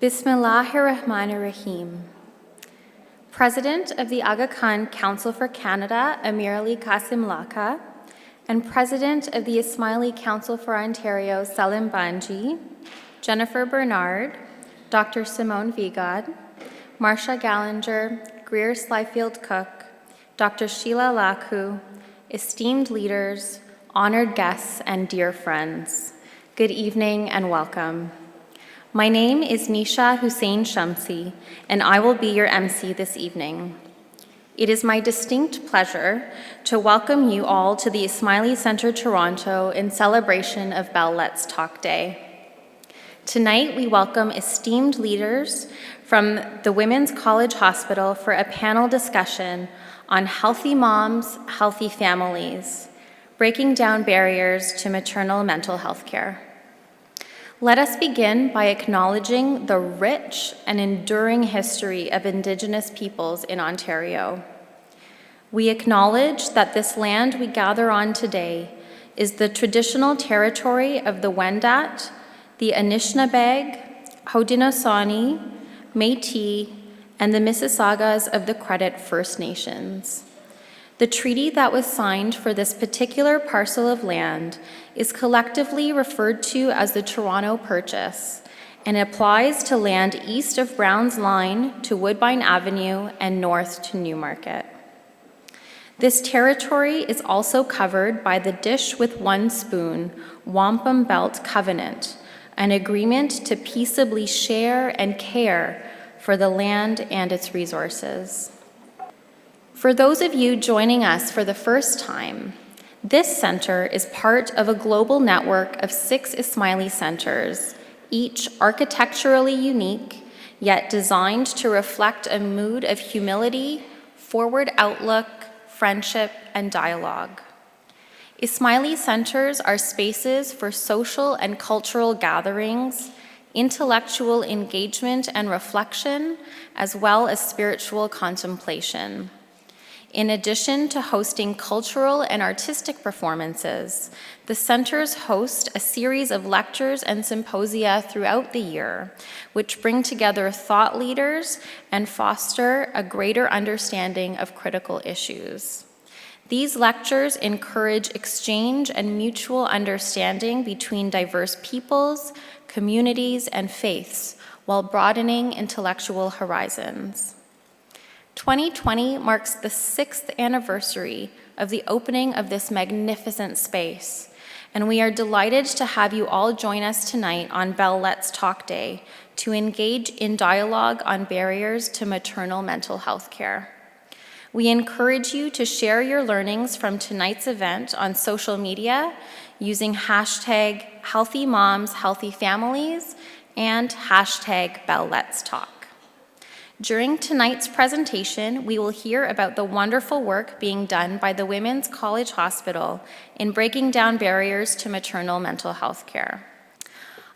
Bismillahirrahmanirrahim. President of the Aga Khan Council for Canada, Amir Ali Qasim Laka, and President of the Ismaili Council for Ontario, Salim Banji, Jennifer Bernard, Dr. Simone Vigod, Marcia Gallinger, Greer Slyfield Cook, Dr. Sheila Laku, esteemed leaders, honored guests, and dear friends, good evening and welcome. My name is Nisha Hussein Shamsi, and I will be your MC this evening. It is my distinct pleasure to welcome you all to the Ismaili Centre Toronto in celebration of Bell Let's Talk Day. Tonight, we welcome esteemed leaders from the Women's College Hospital for a panel discussion on healthy moms, healthy families, breaking down barriers to maternal mental health care. Let us begin by acknowledging the rich and enduring history of Indigenous peoples in Ontario. We acknowledge that this land we gather on today is the traditional territory of the Wendat, the Anishinaabeg, Haudenosaunee, Métis, and the Mississaugas of the Credit First Nations. The treaty that was signed for this particular parcel of land is collectively referred to as the Toronto Purchase and applies to land east of Brown's Line to Woodbine Avenue and north to Newmarket. This territory is also covered by the Dish with One Spoon Wampum Belt Covenant, an agreement to peaceably share and care for the land and its resources. For those of you joining us for the first time, this center is part of a global network of 6 Ismaili centers, each architecturally unique, yet designed to reflect a mood of humility, forward outlook, friendship, and dialogue. Ismaili centers are spaces for social and cultural gatherings, intellectual engagement and reflection, as well as spiritual contemplation. In addition to hosting cultural and artistic performances, the centers host a series of lectures and symposia throughout the year, which bring together thought leaders and foster a greater understanding of critical issues. These lectures encourage exchange and mutual understanding between diverse peoples, communities, and faiths, while broadening intellectual horizons. 2020 marks the 6th anniversary of the opening of this magnificent space, and we are delighted to have you all join us tonight on Bell Let's Talk Day to engage in dialogue on barriers to maternal mental health care. We encourage you to share your learnings from tonight's event on social media using hashtag Healthy Moms, Healthy Families and hashtag Bell Let's Talk. During tonight's presentation, we will hear about the wonderful work being done by the Women's College Hospital in breaking down barriers to maternal mental health care.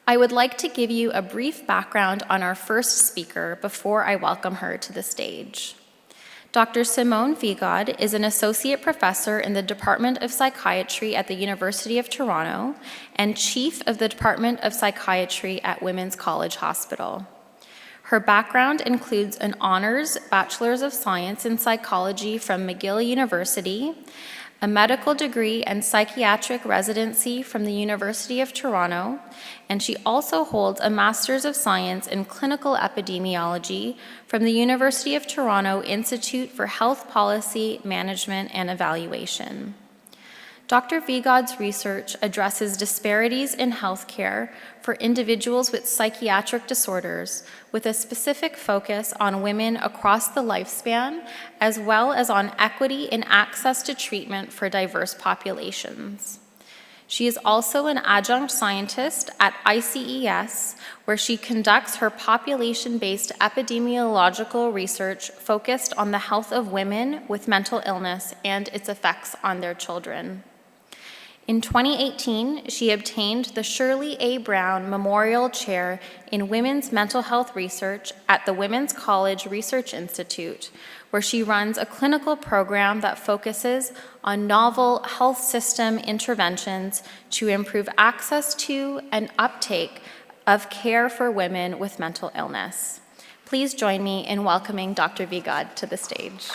I would like to give you a brief background on our first speaker before I welcome her to the stage. Dr. Simone Vigod is an associate professor in the Department of Psychiatry at the University of Toronto and chief of the Department of Psychiatry at Women's College Hospital. Her background includes an honors Bachelor's of Science in Psychology from McGill University, a medical degree and psychiatric residency from the University of Toronto, and she also holds a Master's of Science in Clinical Epidemiology from the University of Toronto Institute for Health Policy, Management, and Evaluation. Dr. Vigod's research addresses disparities in healthcare for individuals with psychiatric disorders, with a specific focus on women across the lifespan, as well as on equity in access to treatment for diverse populations. She is also an adjunct scientist at ICES, where she conducts her population-based epidemiological research focused on the health of women with mental illness and its effects on their children. In 2018, she obtained the Shirley A. Brown Memorial Chair in Women's Mental Health Research at the Women's College Research Institute, where she runs a clinical program that focuses on novel health system interventions to improve access to and uptake of care for women with mental illness. Please join me in welcoming Dr. Vigad to the stage.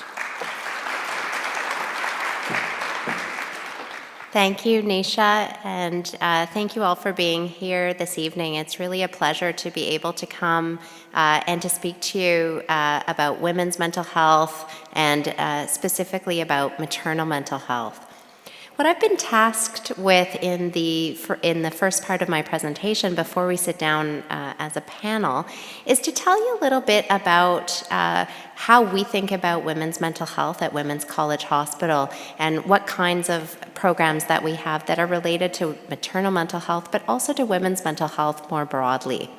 Thank you, Nisha, and thank you all for being here this evening. It's really a pleasure to be able to come and to speak to you about women's mental health and specifically about maternal mental health. What I've been tasked with in the first part of my presentation before we sit down as a panel is to tell you a little bit about how we think about women's mental health at Women's College Hospital and what kinds of programs that we have that are related to maternal mental health, but also to women's mental health more broadly.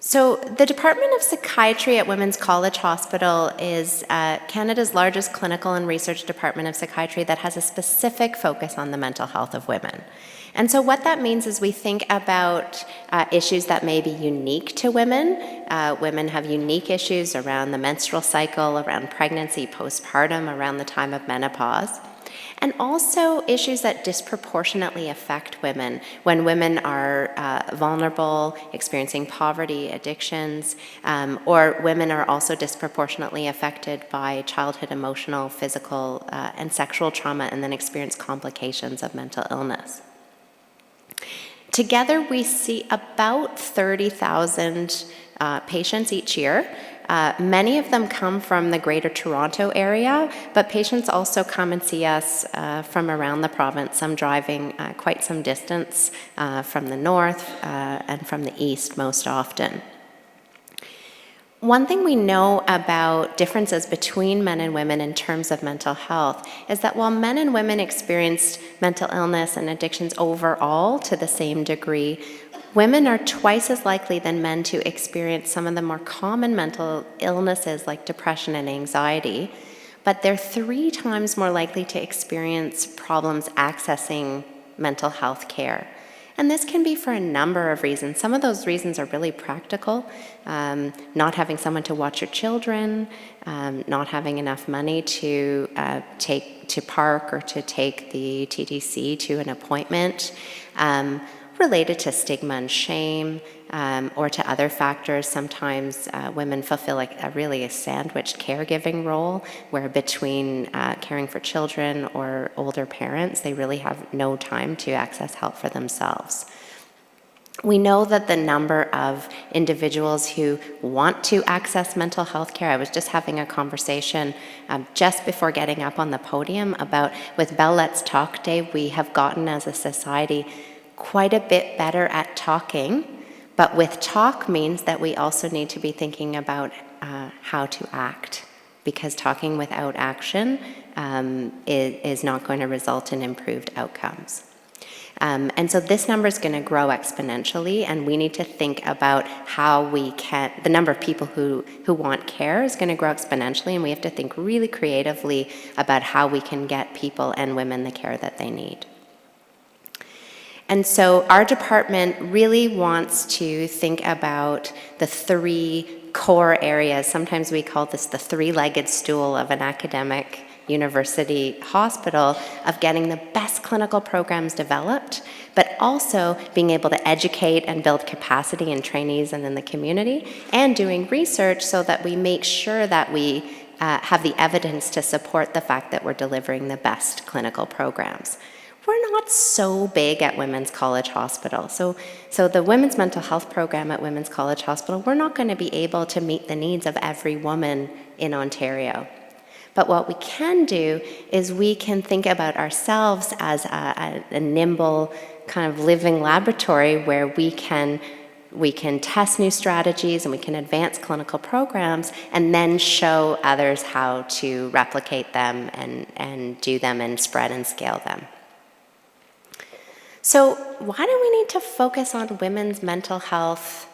So the Department of Psychiatry at Women's College Hospital is Canada's largest clinical and research department of psychiatry that has a specific focus on the mental health of women. And so what that means is we think about issues that may be unique to women. Women have unique issues around the menstrual cycle, around pregnancy, postpartum, around the time of menopause. And also issues that disproportionately affect women when women are vulnerable, experiencing poverty, addictions, or women are also disproportionately affected by childhood emotional, physical, and sexual trauma and then experience complications of mental illness. Together, we see about 30,000 patients each year. Many of them come from the Greater Toronto area, but patients also come and see us from around the province, some driving quite some distance from the north and from the east most often. One thing we know about differences between men and women in terms of mental health is that while men and women experience mental illness and addictions overall to the same degree, women are twice as likely than men to experience some of the more common mental illnesses like depression and anxiety, but they're 3 times more likely to experience problems accessing mental health care. And this can be for a number of reasons. Some of those reasons are really practical, not having someone to watch your children, not having enough money to take to park or to take the TTC to an appointment, related to stigma and shame, or to other factors. Sometimes women fulfill a sandwiched caregiving role where between caring for children or older parents, they really have no time to access help for themselves. We know that the number of individuals who want to access mental health care, I was just having a conversation just before getting up on the podium about with Bell Let's Talk Day, we have gotten as a society quite a bit better at talking, but with talk means that we also need to be thinking about how to act, because talking without action is not going to result in improved outcomes. And so this number is going to grow exponentially, and we need to think about how we can, the number of people who want care is going to grow exponentially, and we have to think really creatively about how we can get people and women the care that they need. And so our department really wants to think about the 3 core areas. Sometimes we call this the 3-legged stool of an academic university hospital, of getting the best clinical programs developed, but also being able to educate and build capacity in trainees and in the community, and doing research so that we make sure that we have the evidence to support the fact that we're delivering the best clinical programs. We're not so big at Women's College Hospital. So the Women's Mental Health Program at Women's College Hospital, we're not going to be able to meet the needs of every woman in Ontario. But what we can do is we can think about ourselves as a nimble kind of living laboratory where we can test new strategies and we can advance clinical programs and then show others how to replicate them and do them and spread and scale them. So why do we need to focus on women's mental health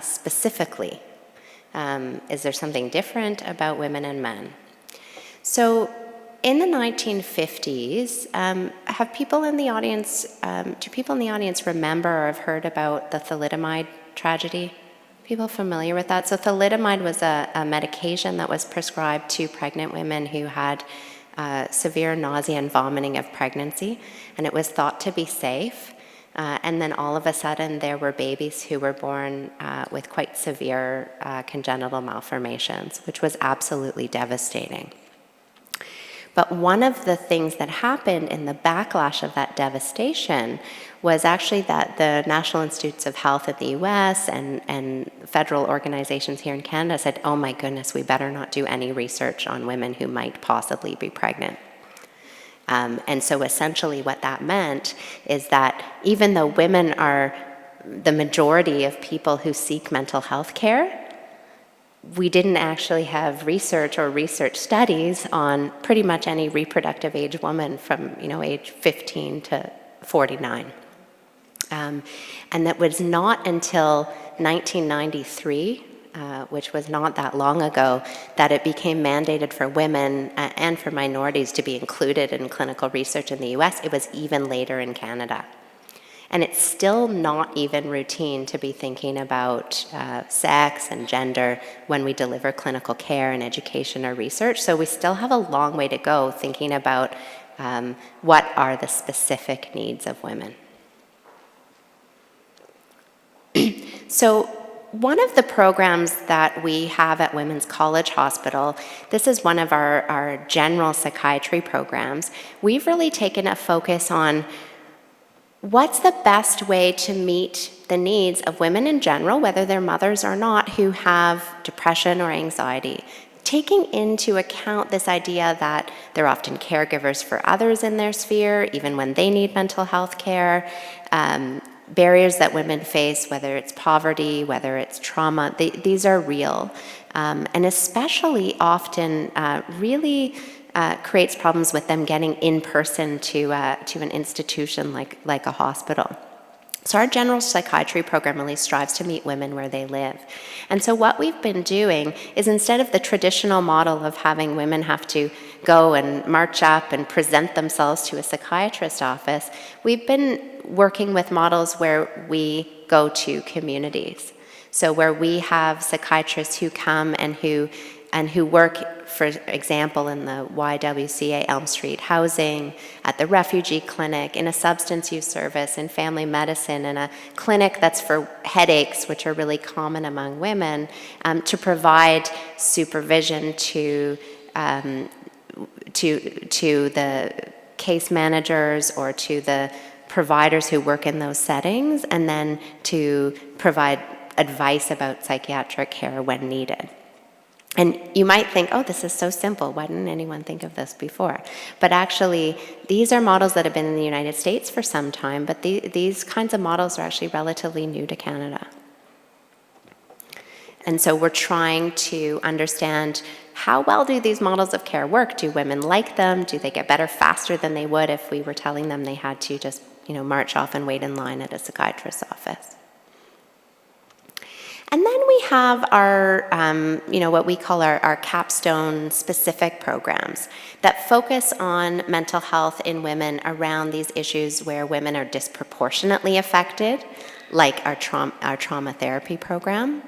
specifically? Is there something different about women and men? So in the 1950s, have people in the audience, do people in the audience remember or have heard about the thalidomide tragedy? People familiar with that? So thalidomide was a medication that was prescribed to pregnant women who had severe nausea and vomiting of pregnancy, and it was thought to be safe. And then all of a sudden, there were babies who were born with quite severe congenital malformations, which was absolutely devastating. But one of the things that happened in the backlash of that devastation was actually that the National Institutes of Health in the US and federal organizations here in Canada said, oh my goodness, we better not do any research on women who might possibly be pregnant. And so essentially what that meant is that even though women are the majority of people who seek mental health care, we didn't actually have research or research studies on pretty much any reproductive age woman from age 15 to 49. And that was not until 1993, which was not that long ago, that it became mandated for women and for minorities to be included in clinical research in the US. It was even later in Canada. And it's still not even routine to be thinking about sex and gender when we deliver clinical care and education or research. So we still have a long way to go thinking about what are the specific needs of women. So one of the programs that we have at Women's College Hospital, this is one of our general psychiatry programs. We've really taken a focus on what's the best way to meet the needs of women in general, whether they're mothers or not, who have depression or anxiety, taking into account this idea that they're often caregivers for others in their sphere, even when they need mental health care, barriers that women face, whether it's poverty, whether it's trauma, these are real. And especially often really creates problems with them getting in person to an institution like a hospital. So our general psychiatry program really strives to meet women where they live. And so what we've been doing is, instead of the traditional model of having women have to go and march up and present themselves to a psychiatrist's office, we've been working with models where we go to communities. So where we have psychiatrists who come and who work, for example, in the YWCA Elm Street housing, at the refugee clinic, in a substance use service, in family medicine, in a clinic that's for headaches, which are really common among women, to provide supervision to the case managers or to the providers who work in those settings, and then to provide advice about psychiatric care when needed. And you might think, oh, this is so simple. Why didn't anyone think of this before? But actually, these are models that have been in the United States for some time, but these kinds of models are actually relatively new to Canada. And so we're trying to understand, how well do these models of care work? Do women like them? Do they get better faster than they would if we were telling them they had to just, march off and wait in line at a psychiatrist's office? And then we have our, what we call our Capstone specific programs that focus on mental health in women around these issues where women are disproportionately affected, like our trauma therapy program,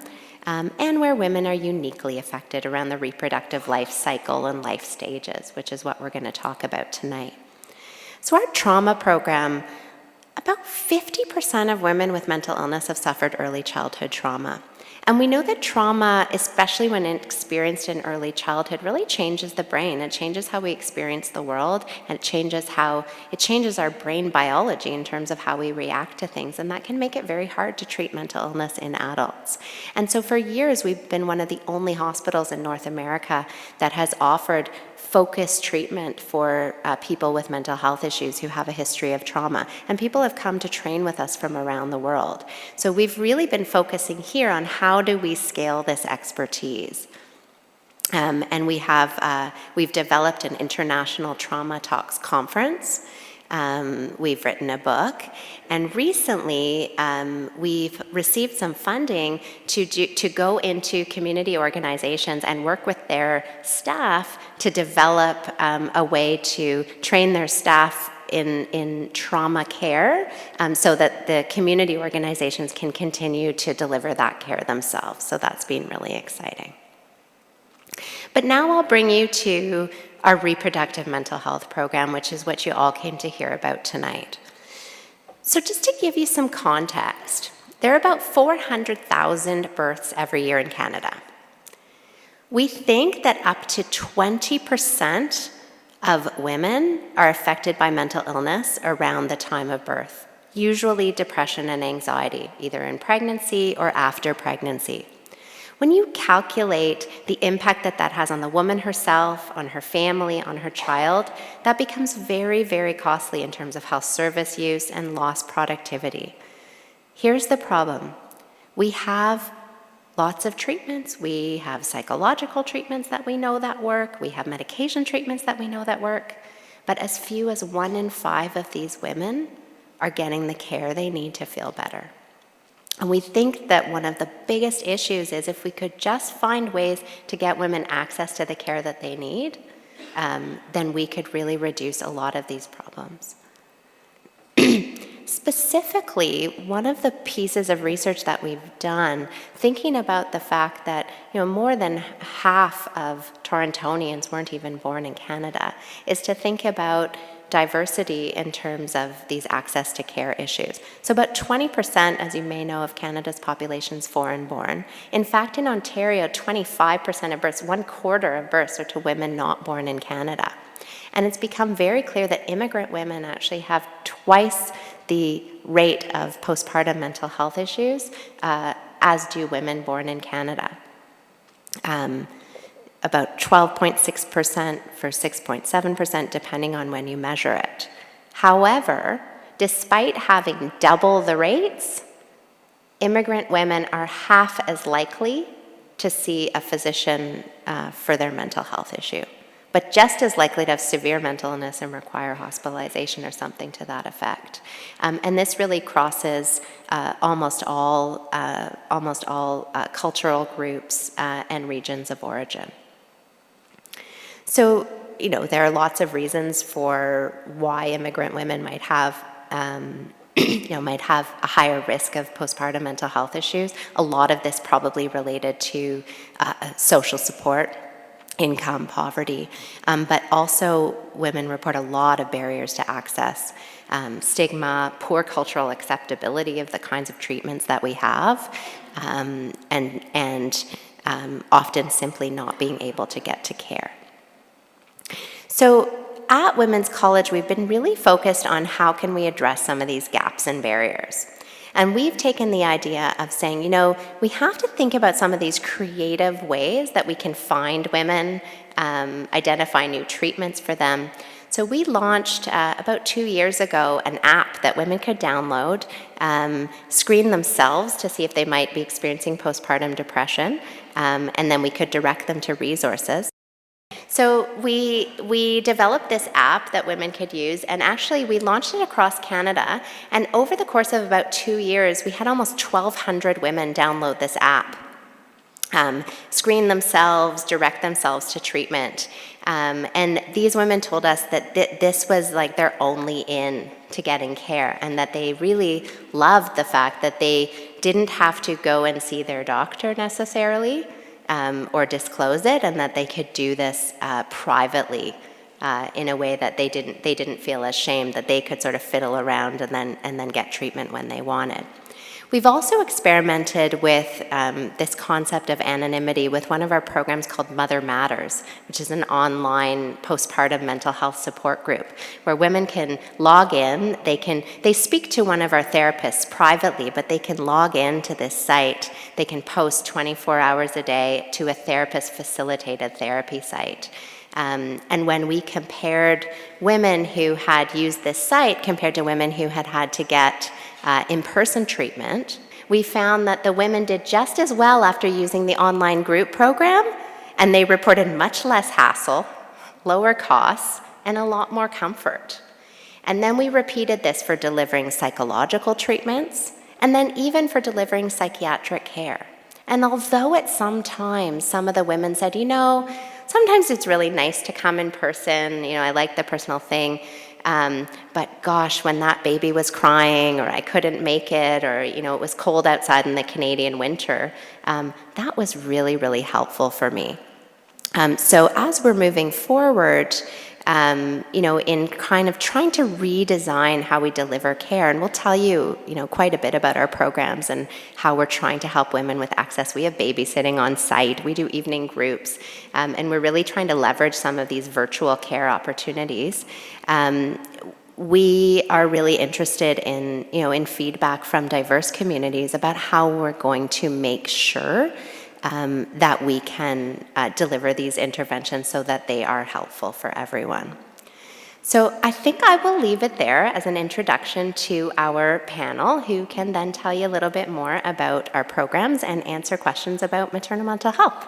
and where women are uniquely affected around the reproductive life cycle and life stages, which is what we're going to talk about tonight. So our trauma program, about 50% of women with mental illness have suffered early childhood trauma. And we know that trauma, especially when experienced in early childhood, really changes the brain. It changes how we experience the world, and it changes our brain biology in terms of how we react to things. And that can make it very hard to treat mental illness in adults. And so for years, we've been one of the only hospitals in North America that has offered focused treatment for people with mental health issues who have a history of trauma. And people have come to train with us from around the world. So we've really been focusing here on how do we scale this expertise. And we've developed an international trauma talks conference We've written a book, and recently we've received some funding to go into community organizations and work with their staff to develop a way to train their staff in trauma care so that the community organizations can continue to deliver that care themselves. So that's been really exciting. But now I'll bring you to our reproductive mental health program, which is what you all came to hear about tonight. So just to give you some context, there are about 400,000 births every year in Canada. We think that up to 20% of women are affected by mental illness around the time of birth, usually depression and anxiety, either in pregnancy or after pregnancy. When you calculate the impact that that has on the woman herself, on her family, on her child, that becomes very, very costly in terms of health service use and lost productivity. Here's the problem. We have lots of treatments. We have psychological treatments that we know that work. We have medication treatments that we know that work. But as few as 1 in 5 of these women are getting the care they need to feel better. And we think that one of the biggest issues is if we could just find ways to get women access to the care that they need, then we could really reduce a lot of these problems. Specifically, one of the pieces of research that we've done, thinking about the fact that more than half of Torontonians weren't even born in Canada, is to think about diversity in terms of these access to care issues. So about 20%, as you may know, of Canada's population is foreign-born. In fact, in Ontario, 25% of births, 1/4 of births are to women not born in Canada. And it's become very clear that immigrant women actually have twice the rate of postpartum mental health issues as do women born in Canada. About 12.6% for 6.7%, depending on when you measure it. However, despite having double the rates, immigrant women are half as likely to see a physician for their mental health issue, but just as likely to have severe mental illness and require hospitalization or something to that effect. And this really crosses almost all cultural groups and regions of origin. So, there are lots of reasons for why immigrant women might have might have a higher risk of postpartum mental health issues. A lot of this probably related to social support, income, poverty, but also women report a lot of barriers to access, stigma, poor cultural acceptability of the kinds of treatments that we have, and often simply not being able to get to care. So at Women's College, we've been really focused on how can we address some of these gaps and barriers. And we've taken the idea of saying, we have to think about some of these creative ways that we can find women, identify new treatments for them. So we launched about 2 years ago an app that women could download, screen themselves to see if they might be experiencing postpartum depression, and then we could direct them to resources. So we developed this app that women could use, and actually we launched it across Canada, and over the course of about 2 years, we had almost 1,200 women download this app, screen themselves, direct themselves to treatment. And these women told us that this was like their only in to getting care, and that they really loved the fact that they didn't have to go and see their doctor necessarily, or disclose it, and that they could do this privately in a way that they didn't feel ashamed, that they could sort of fiddle around and then get treatment when they wanted. We've also experimented with this concept of anonymity with one of our programs called Mother Matters, which is an online postpartum mental health support group where women can log in. They speak to one of our therapists privately, but they can log in to this site. They can post 24 hours a day to a therapist-facilitated therapy site. And when we compared women who had used this site compared to women who had had to get in-person treatment, we found that the women did just as well after using the online group program, and they reported much less hassle, lower costs, and a lot more comfort. And then we repeated this for delivering psychological treatments, and then even for delivering psychiatric care. And although at some times some of the women said, sometimes it's really nice to come in person, I like the personal thing, but gosh, when that baby was crying, or I couldn't make it, or it was cold outside in the Canadian winter, that was really, really helpful for me. So as we're moving forward, in kind of trying to redesign how we deliver care, and we'll tell you, quite a bit about our programs and how we're trying to help women with access. We have babysitting on site, we do evening groups, and we're really trying to leverage some of these virtual care opportunities. We are really interested in feedback from diverse communities about how we're going to make sure that we can deliver these interventions so that they are helpful for everyone. So I think I will leave it there as an introduction to our panel, who can then tell you a little bit more about our programs and answer questions about maternal mental health.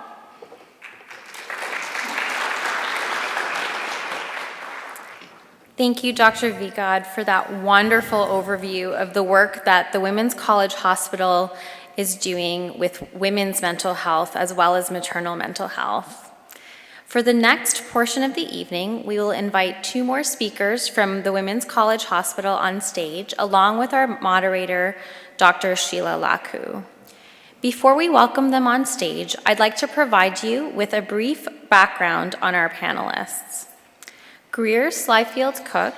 Thank you, Dr. Vigad, for that wonderful overview of the work that the Women's College Hospital is doing with women's mental health as well as maternal mental health. For the next portion of the evening, we will invite 2 more speakers from the Women's College Hospital on stage, along with our moderator, Dr. Sheila Laku. Before we welcome them on stage, I'd like to provide you with a brief background on our panelists. Greer Slyfield Cook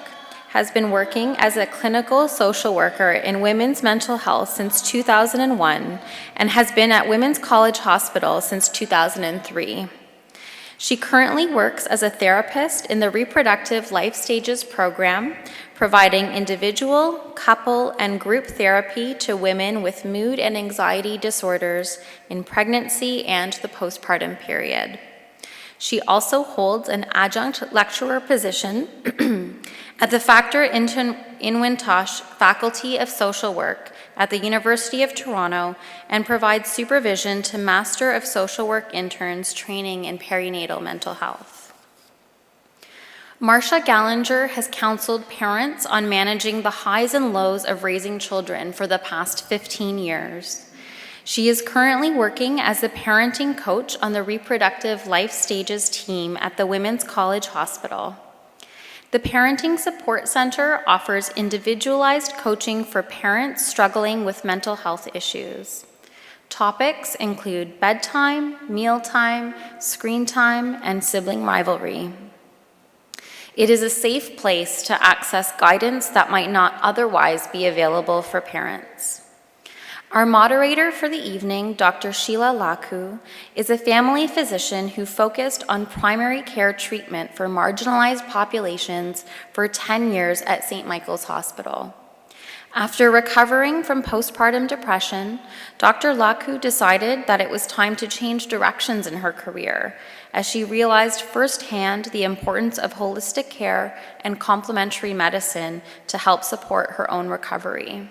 has been working as a clinical social worker in women's mental health since 2001 and has been at Women's College Hospital since 2003. She currently works as a therapist in the Reproductive Life Stages program, providing individual, couple, and group therapy to women with mood and anxiety disorders in pregnancy and the postpartum period. She also holds an adjunct lecturer position at the Factor in Wintosh Faculty of Social Work at the University of Toronto and provides supervision to Master of Social Work interns training in perinatal mental health. Marcia Gallinger has counseled parents on managing the highs and lows of raising children for the past 15 years. She is currently working as a parenting coach on the Reproductive Life Stages team at the Women's College Hospital. The Parenting Support Center offers individualized coaching for parents struggling with mental health issues. Topics include bedtime, mealtime, screen time, and sibling rivalry. It is a safe place to access guidance that might not otherwise be available for parents. Our moderator for the evening, Dr. Sheila Laku, is a family physician who focused on primary care treatment for marginalized populations for 10 years at St. Michael's Hospital. After recovering from postpartum depression, Dr. Laku decided that it was time to change directions in her career, as she realized firsthand the importance of holistic care and complementary medicine to help support her own recovery.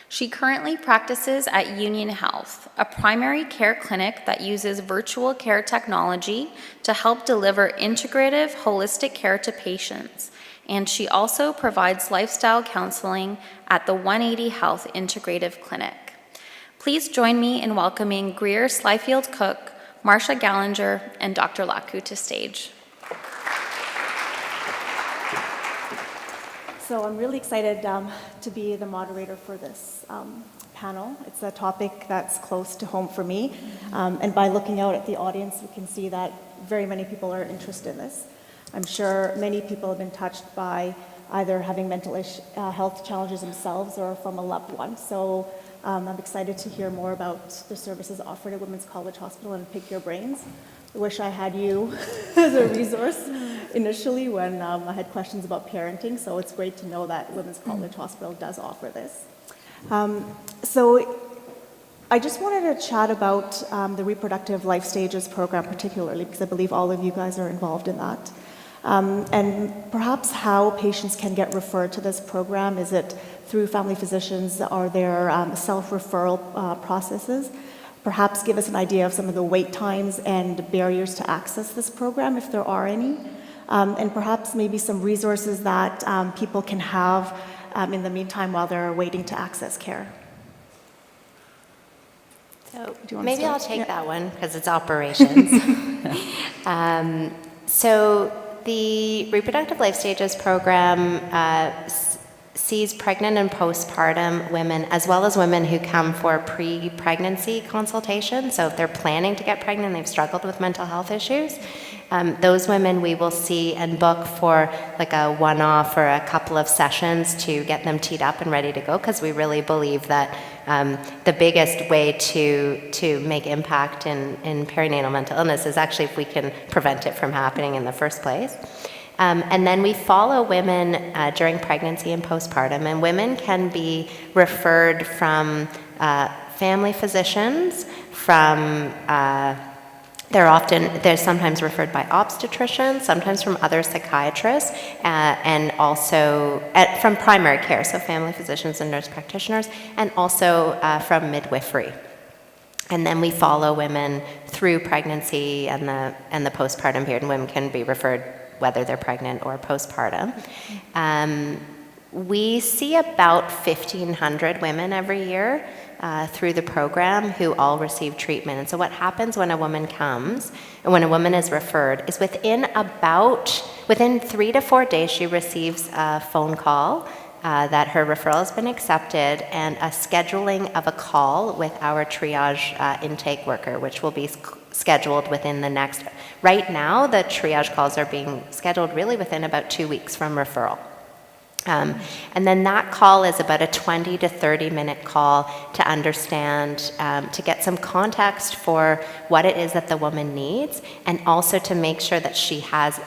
She currently practices at Union Health, a primary care clinic that uses virtual care technology to help deliver integrative, holistic care to patients, and she also provides lifestyle counseling at the 180 Health Integrative Clinic. Please join me in welcoming Greer Slyfield Cook, Marcia Gallinger, and Dr. Laku to stage. So I'm really excited to be the moderator for this panel. It's a topic that's close to home for me. And by looking out at the audience, we can see that very many people are interested in this. I'm sure many people have been touched by either having mental health challenges themselves or from a loved one. So I'm excited to hear more about the services offered at Women's College Hospital and pick your brains. I wish I had you as a resource initially when I had questions about parenting, so it's great to know that Women's College Hospital does offer this. So I just wanted to chat about the Reproductive Life Stages program particularly, because I believe all of you guys are involved in that. And perhaps how patients can get referred to this program. Is it through family physicians? Are there self-referral processes? Perhaps give us an idea of some of the wait times and barriers to access this program, if there are any. and perhaps maybe some resources that people can have in the meantime while they're waiting to access care. So Do you wanna maybe start? I'll take Yeah. that one because it's operations. So the Reproductive Life Stages program sees pregnant and postpartum women, as well as women who come for pre-pregnancy consultation. So if they're planning to get pregnant, they've struggled with mental health issues. Those women we will see and book for like a one-off or a couple of sessions to get them teed up and ready to go, because we really believe that the biggest way to make impact in perinatal mental illness is actually if we can prevent it from happening in the first place. And then we follow women during pregnancy and postpartum, and women can be referred from family physicians, from they're sometimes referred by obstetricians, sometimes from other psychiatrists, and also from primary care, so family physicians and nurse practitioners, and also from midwifery. And then we follow women through pregnancy and the postpartum period, and women can be referred whether they're pregnant or postpartum. We see about 1,500 women every year through the program who all receive treatment. And so what happens when a woman comes, and when a woman is referred, is within 3 to 4 days, she receives a phone call that her referral has been accepted, and a scheduling of a call with our triage intake worker, which will be scheduled within the next, right now the triage calls are being scheduled really within about 2 weeks from referral. And then that call is about a 20 to 30 minute call to understand, to get some context for what it is that the woman needs, and also to make sure that she has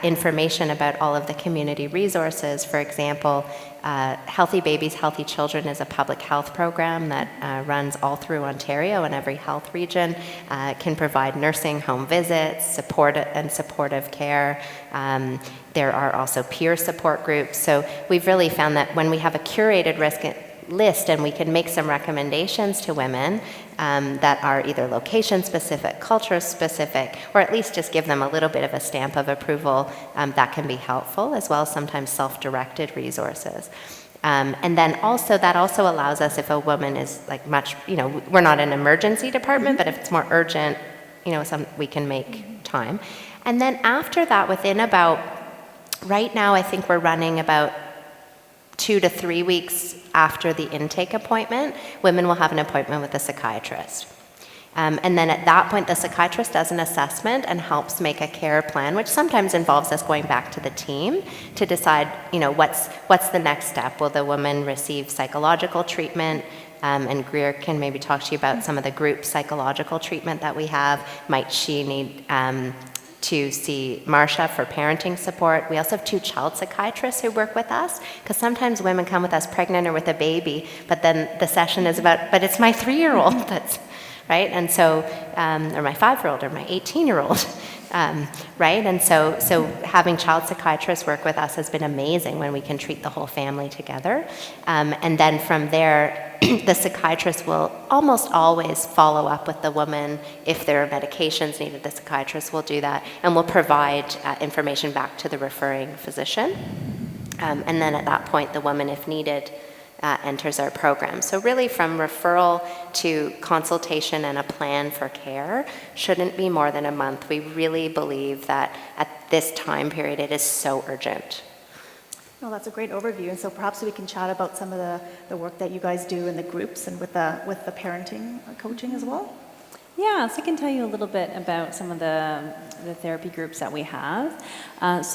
information about all of the community resources. For example, Healthy Babies, Healthy Children is a public health program that runs all through Ontario, and every health region can provide nursing home visits, supportive care. There are also peer support groups. So we've really found that when we have a curated risk list and we can make some recommendations to women that are either location specific, culture specific, or at least just give them a little bit of a stamp of approval, that can be helpful, as well as sometimes self-directed resources. And then also that also allows us, if a woman is like much, we're not an emergency department, but if it's more urgent, we can make time. And then after that, within right now I think we're running about 2 to 3 weeks after the intake appointment, women will have an appointment with a psychiatrist. And then at that point, the psychiatrist does an assessment and helps make a care plan, which sometimes involves us going back to the team to decide, what's the next step? Will the woman receive psychological treatment? And Greer can maybe talk to you about some of the group psychological treatment that we have. Might she need to see Marsha for parenting support? We also have 2 child psychiatrists who work with us, because sometimes women come with us pregnant or with a baby, but then the session is about, but it's my 3-year-old that's, right? And so, or my 5-year-old or my 18-year-old, right? And so having child psychiatrists work with us has been amazing when we can treat the whole family together. And then from there, the psychiatrist will almost always follow up with the woman. If there are medications needed, the psychiatrist will do that and will provide information back to the referring physician. And then at that point, the woman, if needed, enters our program. So really from referral to consultation and a plan for care shouldn't be more than a month. We really believe that at this time period, it is so urgent. Well, that's a great overview, and so perhaps we can chat about some of the work that you guys do in the groups and with the parenting coaching as well. Yeah, so I can tell you a little bit about some of the therapy groups that we have. As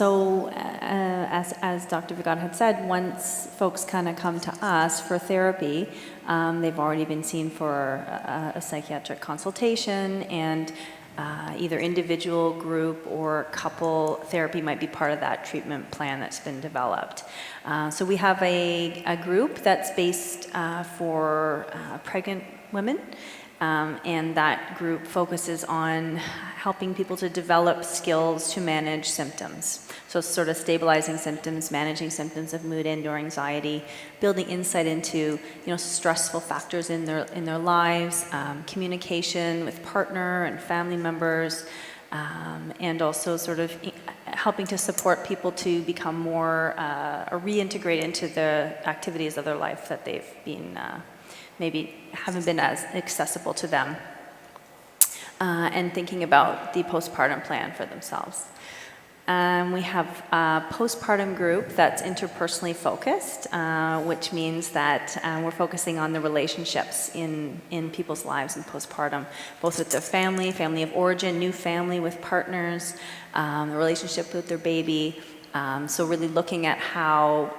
Dr. Vigat had said, once folks kind of come to us for therapy, they've already been seen for a psychiatric consultation, and either individual, group, or couple therapy might be part of that treatment plan that's been developed. So we have a group that's based for pregnant women, and that group focuses on helping people to develop skills to manage symptoms. So sort of stabilizing symptoms, managing symptoms of mood and/or anxiety, building insight into stressful factors in their lives, communication with partner and family members, and also sort of helping to support people to become more or reintegrate into the activities of their life that they've been maybe haven't been as accessible to them, and thinking about the postpartum plan for themselves. We have a postpartum group that's interpersonally focused, which means that we're focusing on the relationships in people's lives in postpartum, both with their family of origin, new family with partners, the relationship with their baby. So really looking at how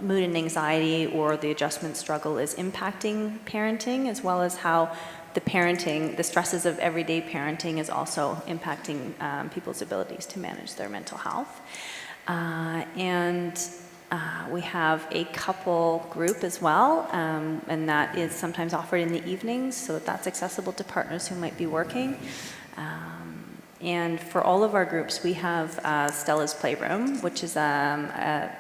mood and anxiety or the adjustment struggle is impacting parenting, as well as how the stresses of everyday parenting is also impacting people's abilities to manage their mental health. We have a couple group as well, and that is sometimes offered in the evenings, so that's accessible to partners who might be working. And for all of our groups, we have Stella's Playroom, which is a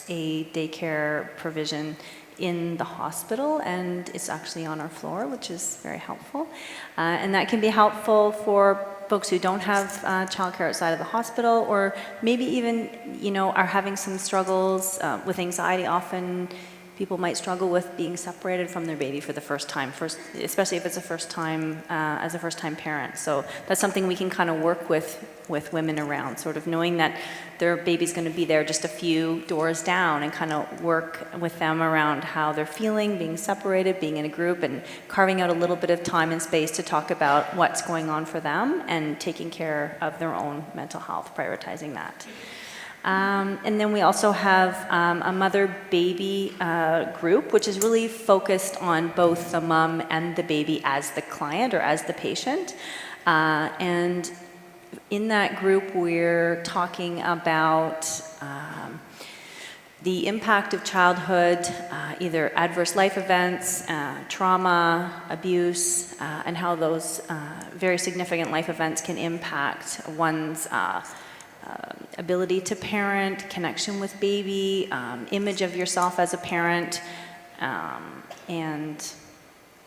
daycare provision in the hospital, and it's actually on our floor, which is very helpful. And that can be helpful for folks who don't have childcare outside of the hospital, or maybe even, are having some struggles with anxiety. Often people might struggle with being separated from their baby for the first time, especially if it's a first time, as a first time parent. So that's something we can kind of work with women around, sort of knowing that their baby's going to be there just a few doors down, and kind of work with them around how they're feeling, being separated, being in a group, and carving out a little bit of time and space to talk about what's going on for them and taking care of their own mental health, prioritizing that. And then we also have a mother-baby group, which is really focused on both the mom and the baby as the client or as the patient. And in that group, we're talking about the impact of childhood, either adverse life events, trauma, abuse, and how those very significant life events can impact one's ability to parent, connection with baby, image of yourself as a parent, and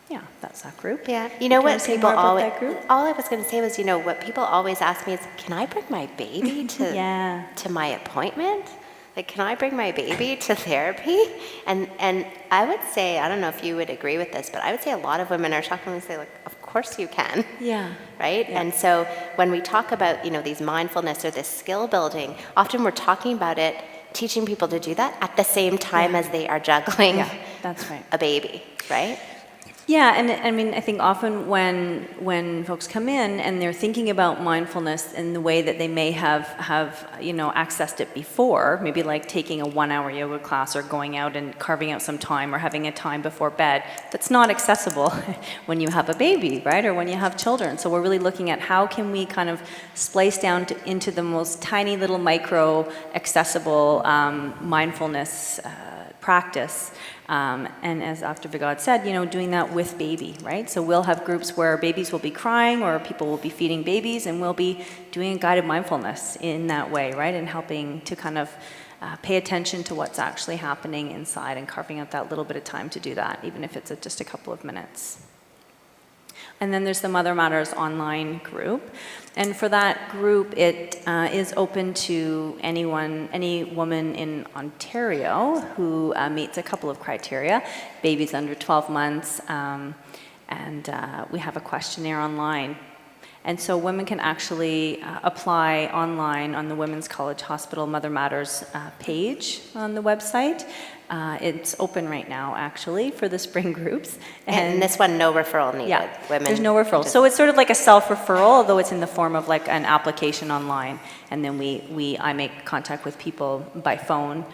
yeah, that's that group. Yeah, you know what people always, group? all I was going to say was, what people always ask me is, can I bring my baby to to my appointment? Like, can I bring my baby to therapy? And I would say, I don't know if you would agree with this, but I would say a lot of women are shocked when we say, like, of course you can. Yeah. Right? Yeah. And so when we talk about, these mindfulness or this skill building, often we're talking about it, teaching people to do that at the same time as they are juggling that's right. a baby, right? Yeah, and I mean, I think often when folks come in and they're thinking about mindfulness in the way that they may have accessed it before, maybe like taking a 1-hour yoga class or going out and carving out some time or having a time before bed, that's not accessible when you have a baby, right, or when you have children. So we're really looking at how can we kind of splice down into the most tiny little micro accessible mindfulness practice. And as Dr. Vigad said, doing that with baby, right? So we'll have groups where babies will be crying or people will be feeding babies, and we'll be doing guided mindfulness in that way, right? And helping to kind of pay attention to what's actually happening inside and carving out that little bit of time to do that, even if it's just a couple of minutes. And then there's the Mother Matters online group. And for that group, it is open to any woman in Ontario who meets a couple of criteria, babies under 12 months, and we have a questionnaire online. And so women can actually apply online on the Women's College Hospital Mother Matters page on the website. It's open right now, actually, for the spring groups. And this one, no referral needed. Yeah, Women there's no referral. So it's sort of like a self-referral, although it's in the form of like an application online. And then I make contact with people by phone.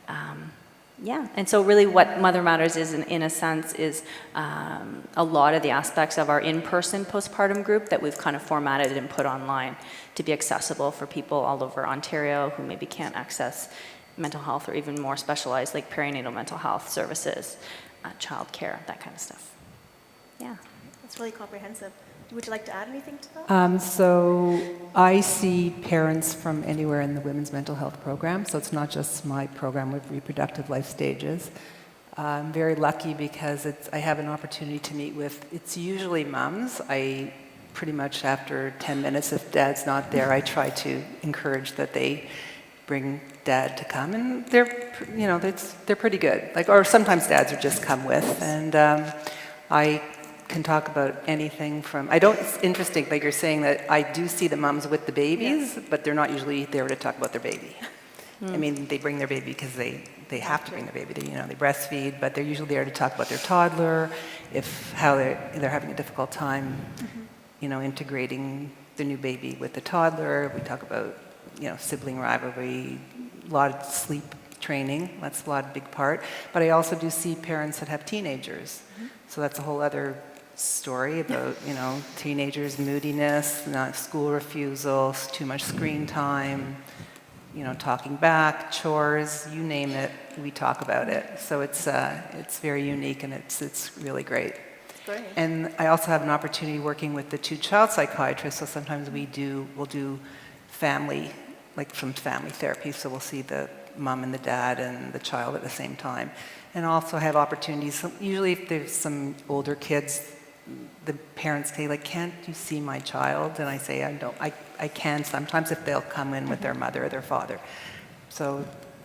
And so really what Mother Matters is, in a sense, is a lot of the aspects of our in-person postpartum group that we've kind of formatted and put online to be accessible for people all over Ontario who maybe can't access mental health or even more specialized like perinatal mental health services, childcare, that kind of stuff. Yeah. That's really comprehensive. Would you like to add anything to that? So I see parents from anywhere in the women's mental health program, so it's not just my program with reproductive life stages. I'm very lucky because I have an opportunity to meet with, it's usually moms. I pretty much after 10 minutes, if dad's not there, I try to encourage that they bring dad to come, and they're pretty good. Like, or sometimes dads would just come with, and I can talk about anything from, it's interesting, like you're saying, that I do see the moms with the babies, but they're not usually there to talk about their baby. I mean, they bring their baby because they have to bring their baby. They breastfeed, but they're usually there to talk about their toddler, how they're having a difficult time, integrating the new baby with the toddler. We talk about, sibling rivalry, a lot of sleep training. That's a big part. But I also do see parents that have teenagers. So that's a whole other story about, teenagers' moodiness, not school refusal, too much screen time, talking back, chores, you name it, we talk about it. So it's very unique, and it's really great. Great. And I also have an opportunity working with the 2 child psychiatrists, so sometimes we'll do family, like some family therapy, so we'll see the mom and the dad and the child at the same time. And also have opportunities, usually if there's some older kids, the parents say, like, can't you see my child? And I say, I can sometimes if they'll come in with their mother or their father. So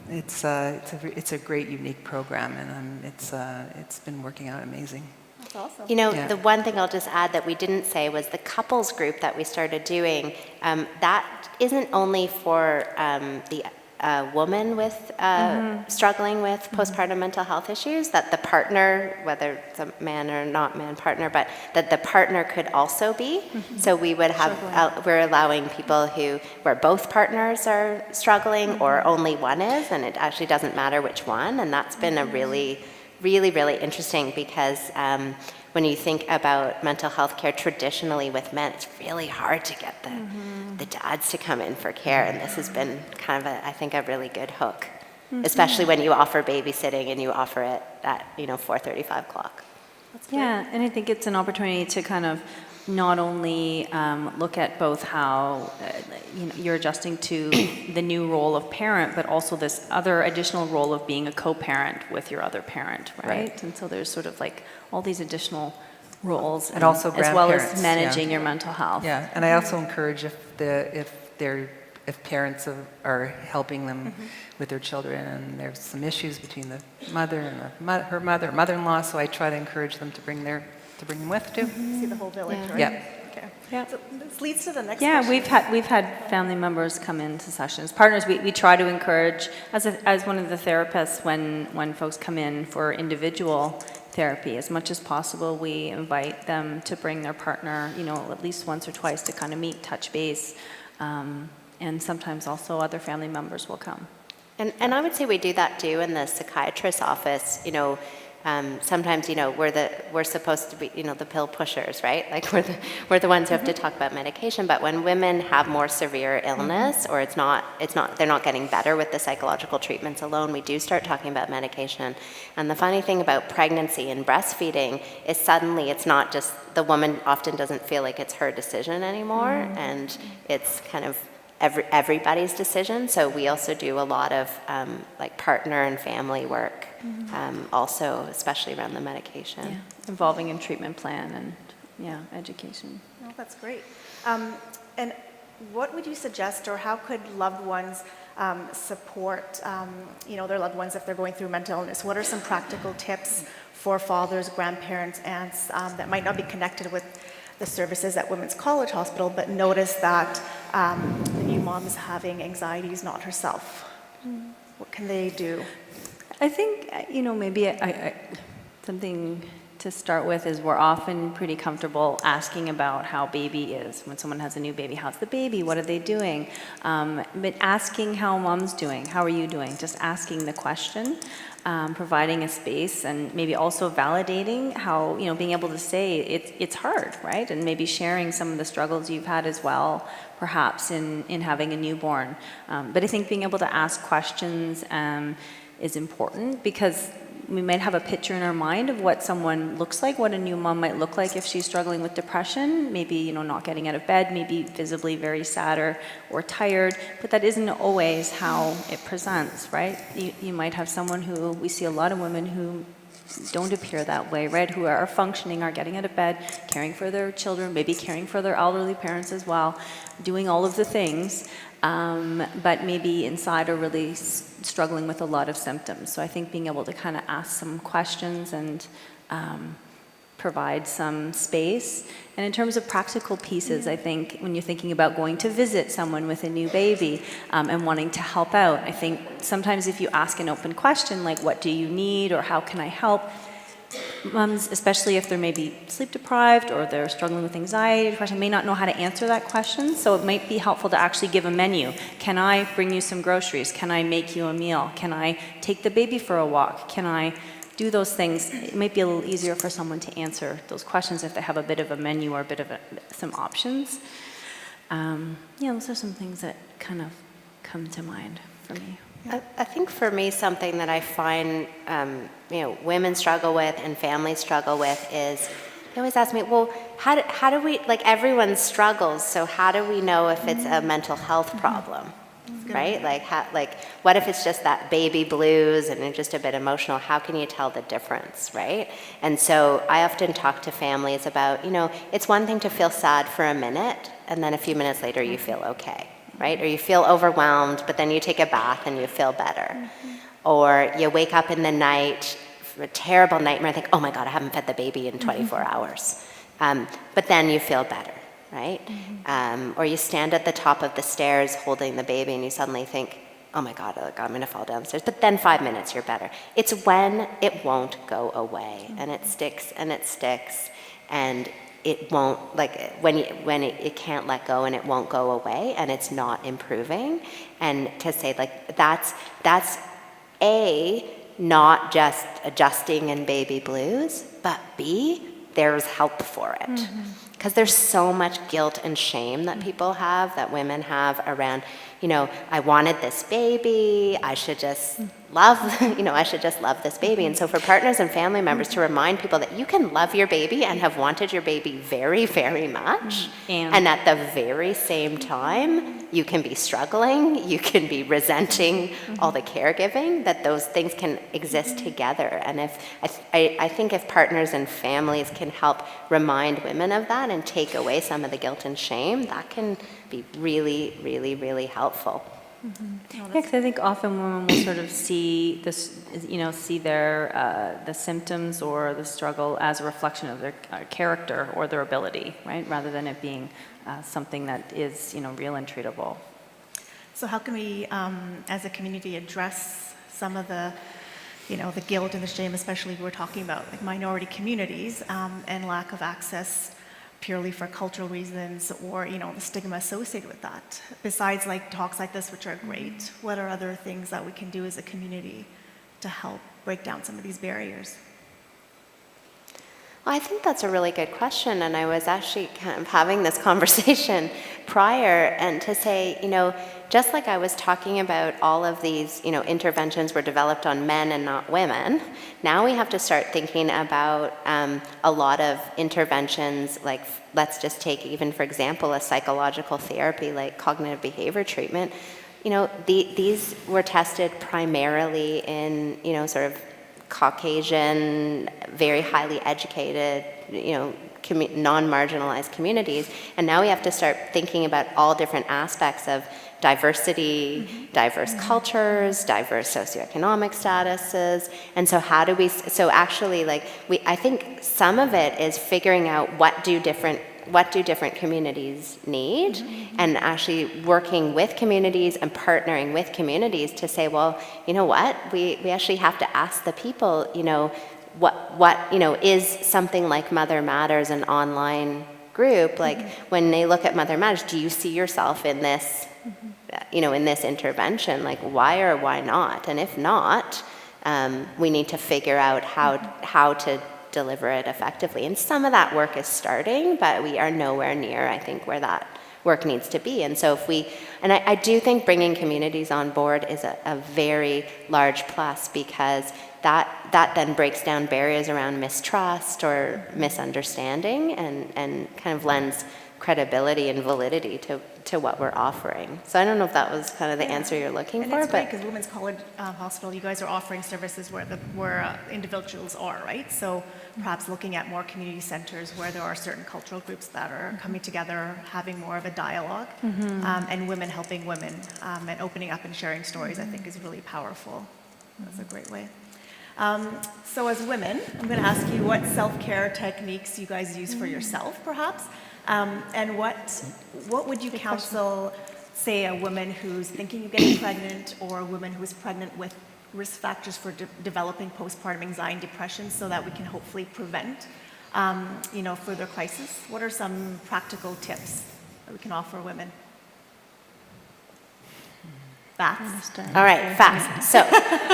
it's a great, unique program, and it's been working out amazing. That's awesome. The one thing I'll just add that we didn't say was the couples group that we started doing. That isn't only for the woman with struggling with postpartum mental health issues, that the partner, whether it's a man or not man partner, but that the partner could also be. So we would have, we're allowing people where both partners are struggling or only one is, and it actually doesn't matter which one. And that's been a really, really, really interesting, because when you think about mental health care traditionally with men, it's really hard to get the dads to come in for care, and this has been kind of, I think, a really good hook, especially when you offer babysitting and you offer it at 4:30, 5 o'clock. Yeah, and I think it's an opportunity to kind of not only look at both how you're adjusting to the new role of parent, but also this other additional role of being a co-parent with your other parent, right? And so there's sort of like all these additional roles, and also as well as grandparents, managing your mental health. Yeah, and I also encourage if parents are helping them with their children, and there's some issues between the mother and her mother-in-law, so I try to encourage them to bring them with too. See the whole village, right? Yeah. Okay. Yeah. So this leads to the next Yeah, question. we've had family members come into sessions. Partners, we try to encourage, as one of the therapists, when folks come in for individual therapy, as much as possible, we invite them to bring their partner, at least once or twice to kind of meet, touch base, and sometimes also other family members will come. And I would say we do that too in the psychiatrist's office. Sometimes we're supposed to be the pill pushers, right? Like we're the ones who have to talk about medication. But when women have more severe illness, or they're not getting better with the psychological treatments alone, we do start talking about medication. And the funny thing about pregnancy and breastfeeding is suddenly it's not just, the woman often doesn't feel like it's her decision anymore, and it's kind of everybody's decision. So we also do a lot of like partner and family work, also, especially around the medication. Yeah. Involving in treatment plan and education. Oh, that's great. And what would you suggest, or how could loved ones support their loved ones if they're going through mental illness? What are some practical tips for fathers, grandparents, aunts that might not be connected with the services at Women's College Hospital, but notice that the new mom is having anxieties not herself? What can they do? I think, maybe something to start with is we're often pretty comfortable asking about how baby is. When someone has a new baby, how's the baby? What are they doing? But asking how mom's doing, how are you doing? Just asking the question, providing a space, and maybe also validating how, being able to say it's hard, right? And maybe sharing some of the struggles you've had as well, perhaps in having a newborn. But I think being able to ask questions is important, because we might have a picture in our mind of what someone looks like, what a new mom might look like if she's struggling with depression, maybe, not getting out of bed, maybe visibly very sad or tired, but that isn't always how it presents, right? You might have someone who, we see a lot of women who don't appear that way, right? Who are functioning, are getting out of bed, caring for their children, maybe caring for their elderly parents as well, doing all of the things, but maybe inside are really struggling with a lot of symptoms. So I think being able to kind of ask some questions and provide some space. And in terms of practical pieces, I think when you're thinking about going to visit someone with a new baby and wanting to help out, I think sometimes if you ask an open question like, what do you need, or how can I help, moms, especially if they're maybe sleep deprived or they're struggling with anxiety, depression, may not know how to answer that question. So it might be helpful to actually give a menu. Can I bring you some groceries? Can I make you a meal? Can I take the baby for a walk? Can I do those things? It might be a little easier for someone to answer those questions if they have a bit of a menu or a bit of some options. Those are some things that kind of come to mind for me. I think for me, something that I find women struggle with and families struggle with is they always ask me, well, how do we, like, everyone struggles, so how do we know if it's a mental health problem? Right? Like, what if it's just that baby blues and it's just a bit emotional? How can you tell the difference, right? And so I often talk to families about, it's one thing to feel sad for a minute, and then a few minutes later you feel okay, right? Or you feel overwhelmed, but then you take a bath and you feel better. Or you wake up in the night, a terrible nightmare, and think, oh my God, I haven't fed the baby in 24 hours. But then you feel better. Right? Or you stand at the top of the stairs holding the baby and you suddenly think, oh my God, I'm going to fall downstairs. But then 5 minutes, you're better. It's when it won't go away and it sticks and it sticks and it won't, like when it can't let go and it won't go away and it's not improving. And to say like, that's not just adjusting and baby blues, but B, there's help for it. Because there's so much guilt and shame that people have, that women have around, I wanted this baby, I should just love this baby. And so for partners and family members to remind people that you can love your baby and have wanted your baby very, very much. And at the very same time, you can be struggling, you can be resenting all the caregiving, that those things can exist together. And I think if partners and families can help remind women of that and take away some of the guilt and shame, that can be really, really, really helpful. Because I think often women will sort of see this, see their the symptoms or the struggle as a reflection of their character or their ability, right? Rather than it being something that is, real and treatable. So how can we, as a community, address some of the, the guilt and the shame, especially we're talking about like minority communities and lack of access purely for cultural reasons, or the stigma associated with that? Besides like talks like this, which are great, what are other things that we can do as a community to help break down some of these barriers? Well, I think that's a really good question, and I was actually kind of having this conversation prior, and to say, just like I was talking about all of these, interventions were developed on men and not women, now we have to start thinking about a lot of interventions, like let's just take even, for example, a psychological therapy like cognitive behavior treatment. These were tested primarily in, sort of Caucasian, very highly educated, non-marginalized communities. And now we have to start thinking about all different aspects of diversity, diverse cultures, diverse socioeconomic statuses. And so how do we, I think some of it is figuring out what do different communities need, and actually working with communities and partnering with communities to say, well, you know what, we actually have to ask the people, what is something like Mother Matters, an online group, like when they look at Mother Matters, do you see yourself in this, in this intervention? Like why or why not? And if not, we need to figure out how to deliver it effectively. And some of that work is starting, but we are nowhere near, I think, where that work needs to be. And so I do think bringing communities on board is a very large plus, because that then breaks down barriers around mistrust or misunderstanding and kind of lends credibility and validity to what we're offering. So I don't know if that was kind of the answer you're looking And for, it's great but because Women's College Hospital, you guys are offering services where individuals are, right? So perhaps looking at more community centers where there are certain cultural groups that are coming together, having more of a dialogue, and women helping women, and opening up and sharing stories, I think is really powerful. That's a great way. So as women, I'm going to ask you what self-care techniques you guys use for yourself, perhaps, and what would you counsel, say, a woman who's thinking of getting pregnant, or a woman who is pregnant with risk factors for developing postpartum anxiety and depression, so that we can hopefully prevent, further crisis? What are some practical tips that we can offer women? Facts. all right, facts. So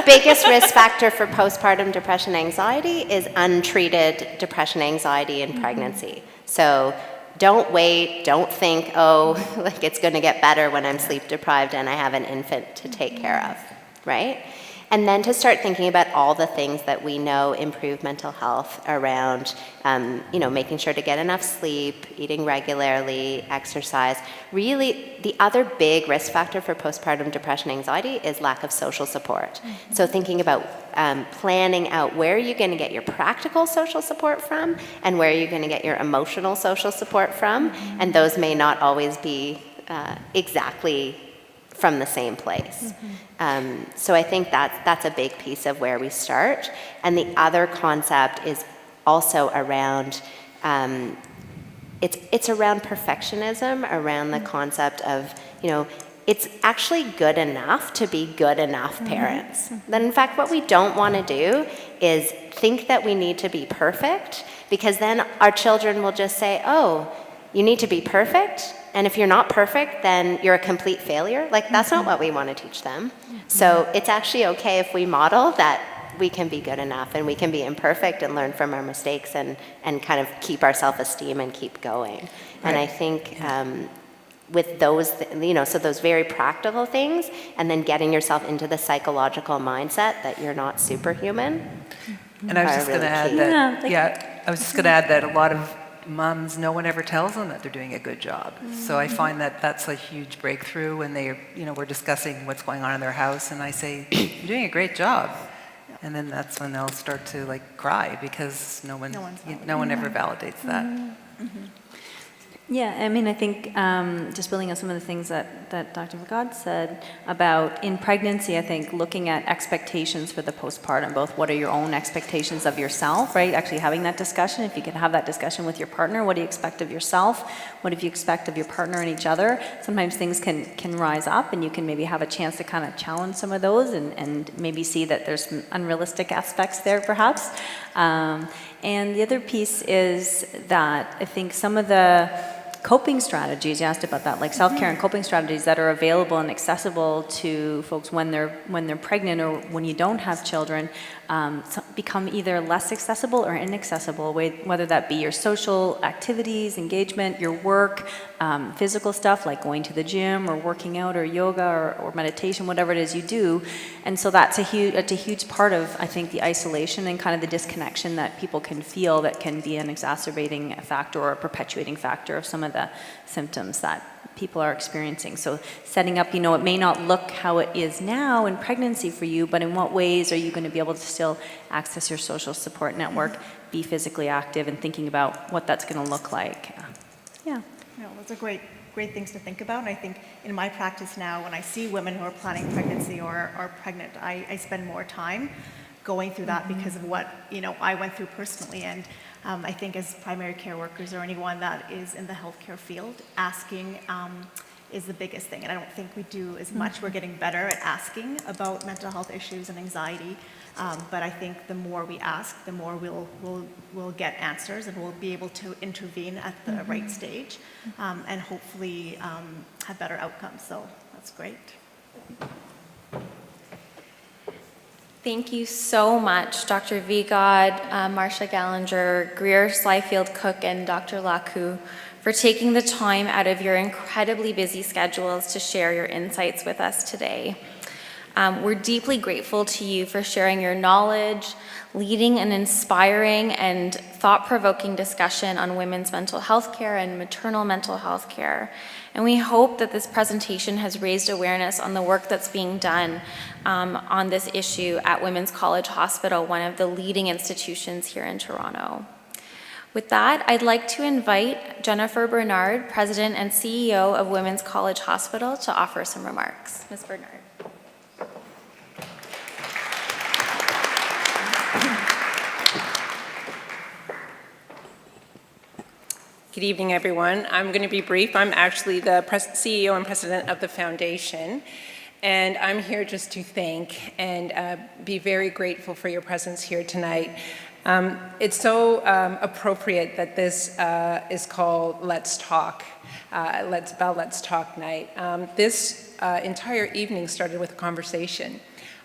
biggest risk factor for postpartum depression anxiety is untreated depression anxiety in pregnancy. So don't wait, don't think, oh, like it's going to get better when I'm sleep deprived and I have an infant to take care of, right? And then to start thinking about all the things that we know improve mental health around, making sure to get enough sleep, eating regularly, exercise. Really, the other big risk factor for postpartum depression anxiety is lack of social support. So thinking about planning out where are you going to get your practical social support from and where are you going to get your emotional social support from, and those may not always be exactly from the same place. So I think that's a big piece of where we start. And the other concept is also around, it's around perfectionism, around the concept of, it's actually good enough to be good enough parents. That in fact, what we don't want to do is think that we need to be perfect, because then our children will just say, oh, you need to be perfect, and if you're not perfect, then you're a complete failure. Like, that's not what we want to teach them. So it's actually okay if we model that we can be good enough and we can be imperfect and learn from our mistakes and kind of keep our self-esteem and keep going. Right. And I think with those, so those very practical things, and then getting yourself into the psychological mindset that you're not superhuman. And I was just going to add that, a lot of moms, no one ever tells them that they're doing a good job. So I find that that's a huge breakthrough when we're discussing what's going on in their house, and I say, you're doing a great job. And then that's when they'll start to cry, because no one ever validates that. Yeah, I mean, I think just building on some of the things that Dr. Vigad said about in pregnancy, I think looking at expectations for the postpartum, both what are your own expectations of yourself, right? Actually having that discussion, if you can have that discussion with your partner, what do you expect of yourself? What do you expect of your partner and each other? Sometimes things can rise up, and you can maybe have a chance to kind of challenge some of those and maybe see that there's some unrealistic aspects there perhaps. And the other piece is that I think some of the coping strategies, you asked about that, like self-care and coping strategies that are available and accessible to folks when they're pregnant or when you don't have children, become either less accessible or inaccessible, whether that be your social activities, engagement, your work, physical stuff like going to the gym or working out or yoga or meditation, whatever it is you do. And so that's a huge part of, I think, the isolation and kind of the disconnection that people can feel that can be an exacerbating factor or a perpetuating factor of some of the symptoms that people are experiencing. So setting up, it may not look how it is now in pregnancy for you, but in what ways are you going to be able to still access your social support network, be physically active, and thinking about what that's going to look like. Yeah. Those are great things to think about. And I think in my practice now, when I see women who are planning pregnancy or are pregnant, I spend more time going through that because of what, I went through personally. And I think as primary care workers or anyone that is in the healthcare field, asking is the biggest thing. And I don't think we do as much. We're getting better at asking about mental health issues and anxiety. But I think the more we ask, the more we'll get answers, and we'll be able to intervene at the right stage, and hopefully have better outcomes. So that's great. Thank you so much, Dr. Vigad, Marsha Gallinger, Greer Slyfield-Cook, and Dr. Laku, for taking the time out of your incredibly busy schedules to share your insights with us today. We're deeply grateful to you for sharing your knowledge, leading an inspiring and thought-provoking discussion on women's mental health care and maternal mental health care. And we hope that this presentation has raised awareness on the work that's being done on this issue at Women's College Hospital, one of the leading institutions here in Toronto. With that, I'd like to invite Jennifer Bernard, President and CEO of Women's College Hospital, to offer some remarks. Ms. Bernard. Good evening, everyone. I'm going to be brief. I'm actually the CEO and president of the foundation, and I'm here just to thank and be very grateful for your presence here tonight. It's so appropriate that this is called Let's Talk, Let's Talk Night. This entire evening started with a conversation.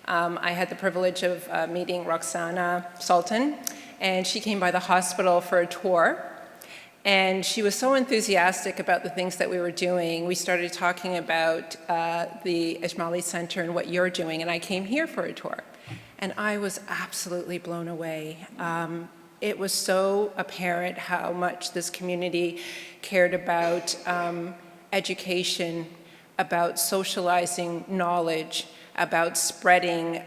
I had the privilege of meeting Roxana Sultan, and she came by the hospital for a tour. And she was so enthusiastic about the things that we were doing. We started talking about the Ismaili Center and what you're doing, and I came here for a tour. And I was absolutely blown away. It was so apparent how much this community cared about education, about socializing knowledge, about spreading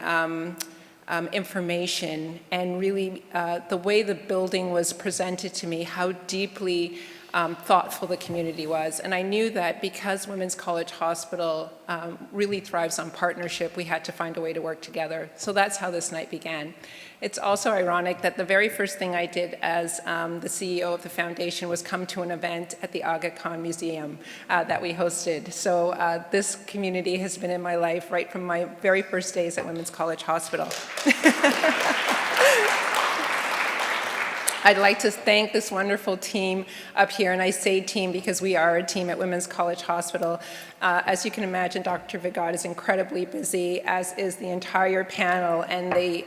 information, and really the way the building was presented to me, how deeply thoughtful the community was. And I knew that because Women's College Hospital really thrives on partnership, we had to find a way to work together. So that's how this night began. It's also ironic that the very first thing I did as the CEO of the foundation was come to an event at the Aga Khan Museum that we hosted. So this community has been in my life right from my very first days at Women's College Hospital. I'd like to thank this wonderful team up here, and I say team because we are a team at Women's College Hospital. As you can imagine, Dr. Vigad is incredibly busy, as is the entire panel, and they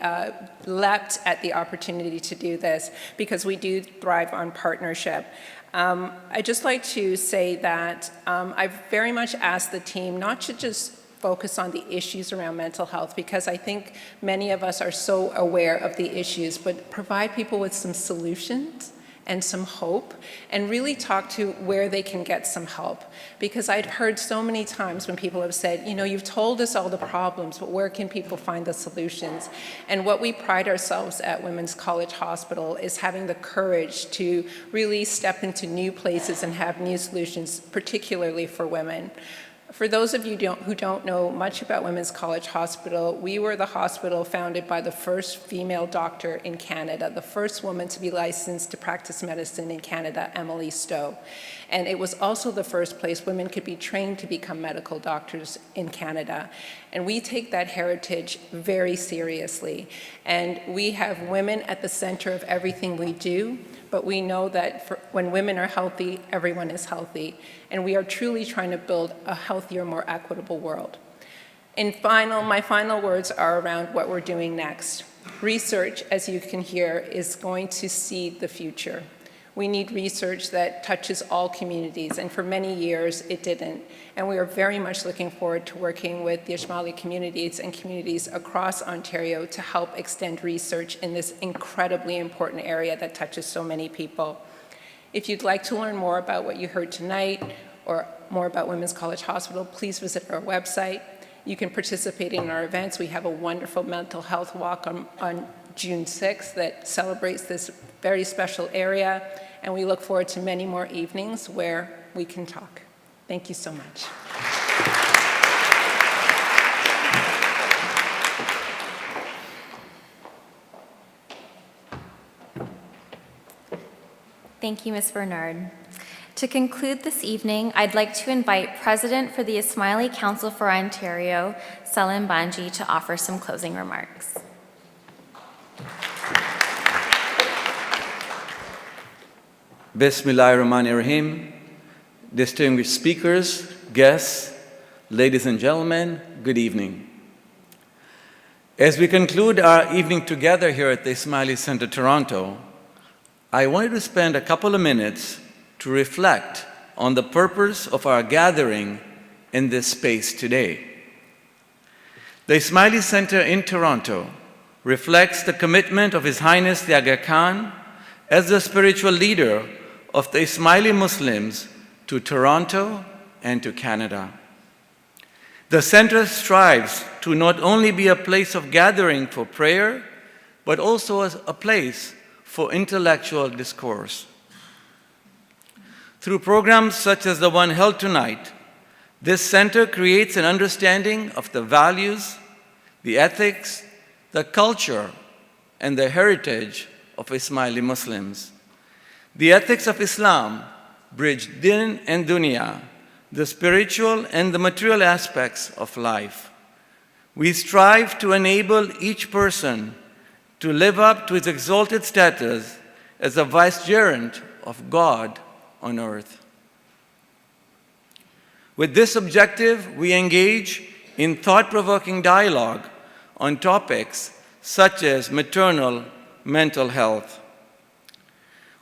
leapt at the opportunity to do this because we do thrive on partnership. I'd just like to say that I've very much asked the team not to just focus on the issues around mental health, because I think many of us are so aware of the issues, but provide people with some solutions and some hope, and really talk to where they can get some help. Because I'd heard so many times when people have said, you know, you've told us all the problems, but where can people find the solutions? And what we pride ourselves at Women's College Hospital is having the courage to really step into new places and have new solutions, particularly for women. For those of you who don't know much about Women's College Hospital, we were the hospital founded by the first female doctor in Canada, the first woman to be licensed to practice medicine in Canada, Emily Stowe. And it was also the first place women could be trained to become medical doctors in Canada. And we take that heritage very seriously. And we have women at the center of everything we do. But we know that when women are healthy, everyone is healthy. And we are truly trying to build a healthier, more equitable world. And my final words are around what we're doing next. Research, as you can hear, is going to seed the future. We need research that touches all communities, and for many years it didn't. And we are very much looking forward to working with the Ismaili communities and communities across Ontario to help extend research in this incredibly important area that touches so many people. If you'd like to learn more about what you heard tonight or more about Women's College Hospital, please visit our website. You can participate in our events. We have a wonderful mental health walk on June 6th that celebrates this very special area, and we look forward to many more evenings where we can talk. Thank you so much. Thank you, Ms. Bernard. To conclude this evening, I'd like to invite President for the Ismaili Council for Ontario, Salim Banji, to offer some closing remarks. Bismillahirrahmanirrahim. Distinguished speakers, guests, ladies and gentlemen, good evening. As we conclude our evening together here at the Ismaili Center, Toronto, I wanted to spend a couple of minutes to reflect on the purpose of our gathering in this space today. The Ismaili Center in Toronto reflects the commitment of His Highness the Aga Khan as the spiritual leader of the Ismaili Muslims to Toronto and to Canada. The center strives to not only be a place of gathering for prayer, but also as a place for intellectual discourse. Through programs such as the one held tonight, this center creates an understanding of the values, the ethics, the culture, and the heritage of Ismaili Muslims. The ethics of Islam bridge din and dunya, the spiritual and the material aspects of life. We strive to enable each person to live up to his exalted status as a vicegerent of God on earth. With this objective, we engage in thought-provoking dialogue on topics such as maternal mental health.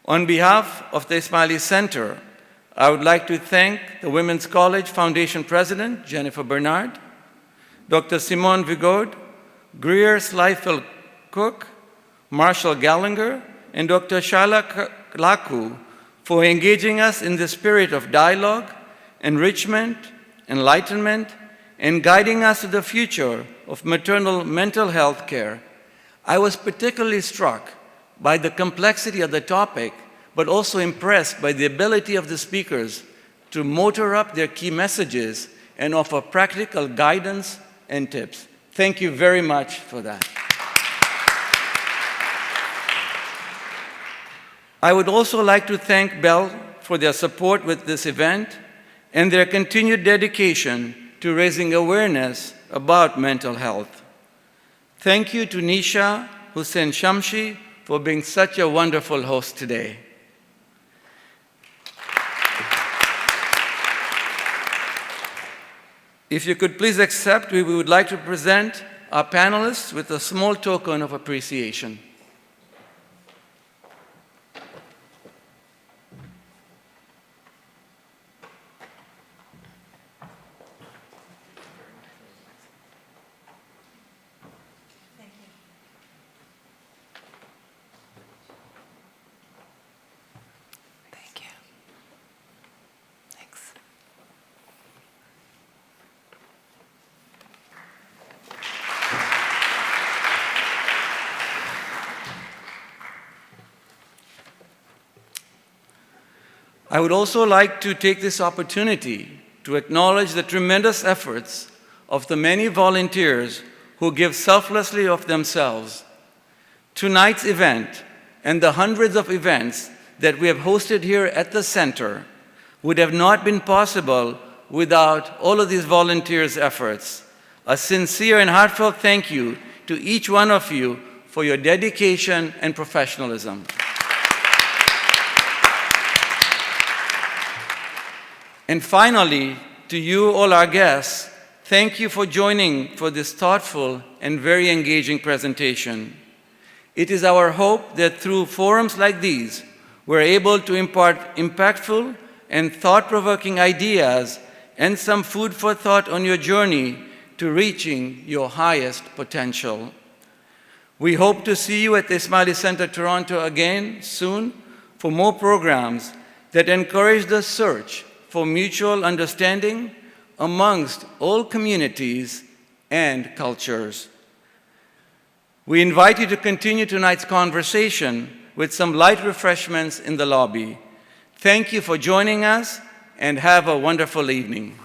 On behalf of the Ismaili Center, I would like to thank the Women's College Foundation President, Jennifer Bernard, Dr. Simone Vigod, Greer Sliefeld Cook, Marshall Gallinger, and Dr. Shaila Laku for engaging us in the spirit of dialogue, enrichment, enlightenment, and guiding us to the future of maternal mental health care. I was particularly struck by the complexity of the topic, but also impressed by the ability of the speakers to motor up their key messages and offer practical guidance and tips. Thank you very much for that. I would also like to thank Bell for their support with this event and their continued dedication to raising awareness about mental health. Thank you to Nisha Hussain Shamshi for being such a wonderful host today. If you could please accept, we would like to present our panelists with a small token of appreciation. Thank you. Thanks. I would also like to take this opportunity to acknowledge the tremendous efforts of the many volunteers who give selflessly of themselves. Tonight's event and the hundreds of events that we have hosted here at the center would have not been possible without all of these volunteers' efforts. A sincere and heartfelt thank you to each one of you for your dedication and professionalism. And finally, to you, all our guests, thank you for joining for this thoughtful and very engaging presentation. It is our hope that through forums like these, we're able to impart impactful and thought-provoking ideas and some food for thought on your journey to reaching your highest potential. We hope to see you at the Ismaili Center Toronto again soon for more programs that encourage the search for mutual understanding amongst all communities and cultures. We invite you to continue tonight's conversation with some light refreshments in the lobby. Thank you for joining us and have a wonderful evening.